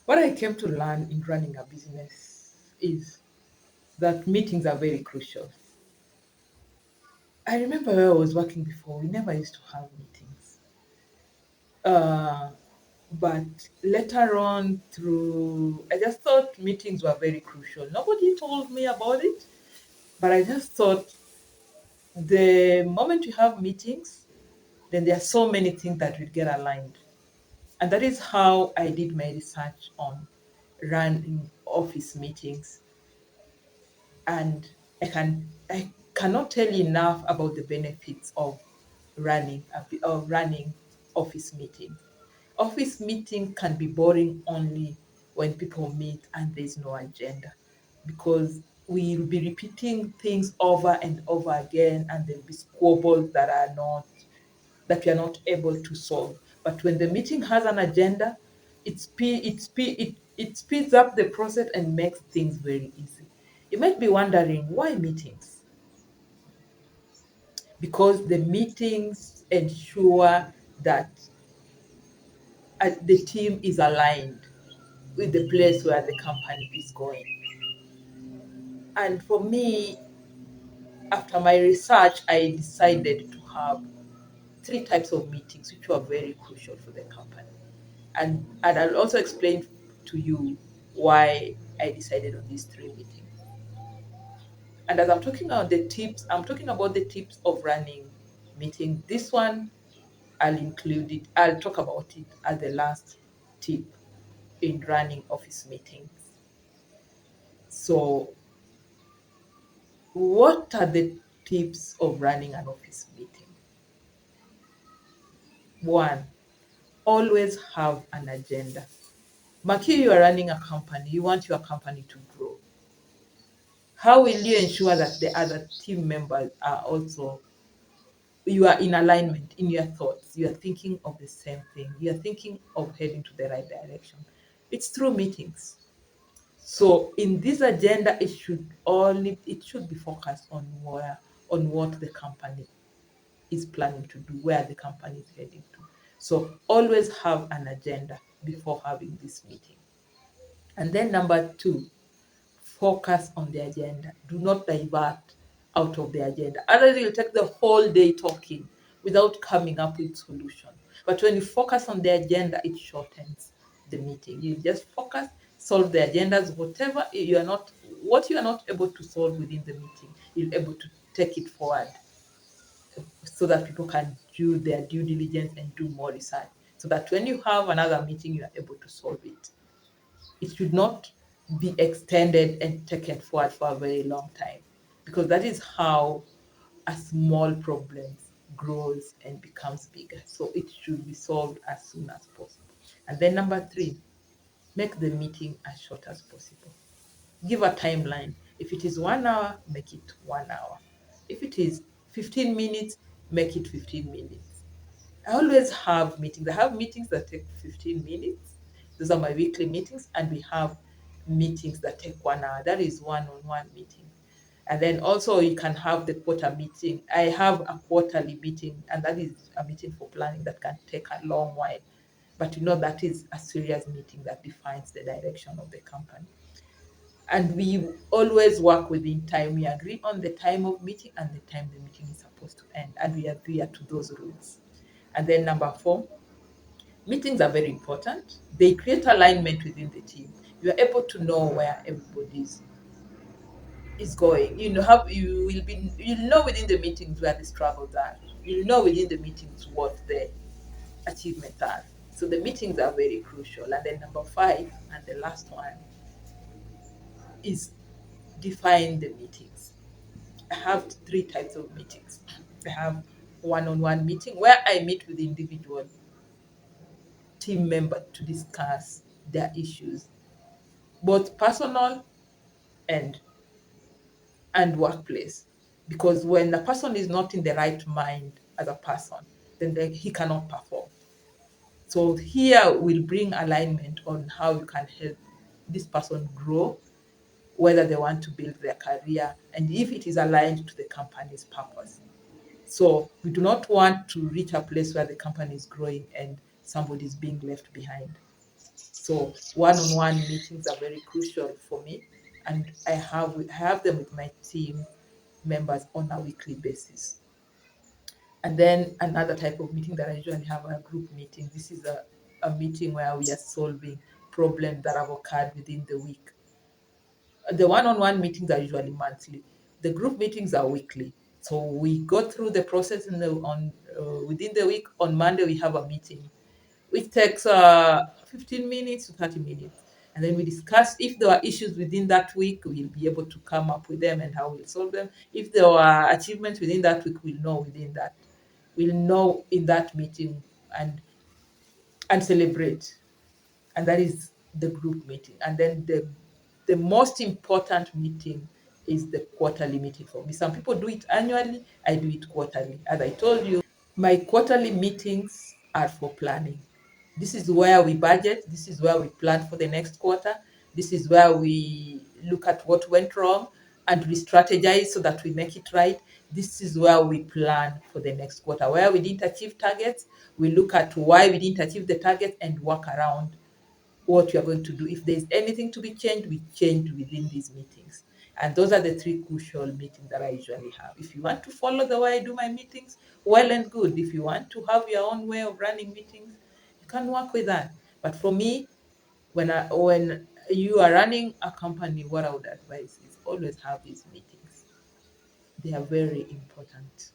What I came to learn in running a business is that meetings are very crucial. I remember where I was working before, we never used to have meetings. Uh, but later on, I just thought meetings were very crucial. Nobody told me about it, but I just thought the moment you have meetings, then there are so many things that will get aligned. And that is how I did my research on running office meetings. And I cannot tell you enough about the benefits of running office meetings. Office meeting can be boring only when people meet and there's no agenda, because we'll be repeating things over and over again, and there'll be squabbles that we are not able to solve. But when the meeting has an agenda, it speeds up the process and makes things very easy. You might be wondering, why meetings? Because the meetings ensure that the team is aligned with the place where the company is going. And for me, after my research, I decided to have three types of meetings which were very crucial for the company. And I'll also explain to you why I decided on these three meetings. And as I'm talking about the tips of running meeting. This one, I'll talk about it as the last tip in running office meetings. So, what are the tips of running an office meeting? One, always have an agenda. Maki, you are running a company, you want your company to grow. How will you ensure that the other team members are also, you are in alignment in your thoughts? You are thinking of the same thing. You are thinking of heading to the right direction. It's through meetings. So in this agenda, it should be focused on what the company is planning to do, where the company is heading to. So always have an agenda before having this meeting. And then number two, focus on the agenda. Do not divert out of the agenda. Otherwise, you'll take the whole day talking without coming up with solution. But when you focus on the agenda, it shortens the meeting. You just focus, solve the agendas, what you are not able to solve within the meeting, you're able to take it forward so that people can do their due diligence and do more research. So that when you have another meeting, you are able to solve it. It should not be extended and taken forward for a very long time, because that is how a small problem grows and becomes bigger. So it should be solved as soon as possible. And then number three, make the meeting as short as possible. Give a timeline. If it is 1 hour, make it 1 hour. If it is 15 minutes, make it 15 minutes. I always have meetings. I have meetings that take 15 minutes. Those are my weekly meetings. And we have meetings that take 1 hour. That is one-on-one meeting. And then also you can have the quarter meeting. I have a quarterly meeting, and that is a meeting for planning that can take a long while. But that is a serious meeting that defines the direction of the company. And we always work within time. We agree on the time of meeting and the time the meeting is supposed to end, and we adhere to those rules. And then number four, meetings are very important. They create alignment within the team. You are able to know where is going. You'll know within the meetings where the struggles are. You'll know within the meetings what the achievements are. So the meetings are very crucial. And then number five, and the last one, is define the meetings. I have three types of meetings. I have one-on-one meeting where I meet with the individual team member to discuss their issues, both personal and workplace. Because when a person is not in the right mind as a person, then he cannot perform. So here we'll bring alignment on how you can help this person grow, whether they want to build their career, and if it is aligned to the company's purpose. So we do not want to reach a place where the company is growing and somebody is being left behind. So one-on-one meetings are very crucial for me, and I have them with my team members on a weekly basis. And then another type of meeting that I usually have are group meetings. This is a meeting where we are solving problems that have occurred within the week. The one-on-one meetings are usually monthly. The group meetings are weekly. So we go through the process within the week. On Monday we have a meeting, which takes 15 minutes to 30 minutes. And then we discuss if there are issues within that week, we'll be able to come up with them and how we'll solve them. If there are achievements within that week, we'll know in that meeting and celebrate. And that is the group meeting. And then the most important meeting is the quarterly meeting for me. Some people do it annually, I do it quarterly. As I told you, my quarterly meetings are for planning. This is where we budget, this is where we plan for the next quarter, this is where we look at what went wrong and we strategize so that we make it right. This is where we plan for the next quarter. Where we didn't achieve targets, we look at why we didn't achieve the target and work around what we are going to do. If there's anything to be changed, we change within these meetings. And those are the three crucial meetings that I usually have. If you want to follow the way I do my meetings, well and good. If you want to have your own way of running meetings, you can work with that. But for me, when you are running a company, what I would advise is always have these meetings. They are very important.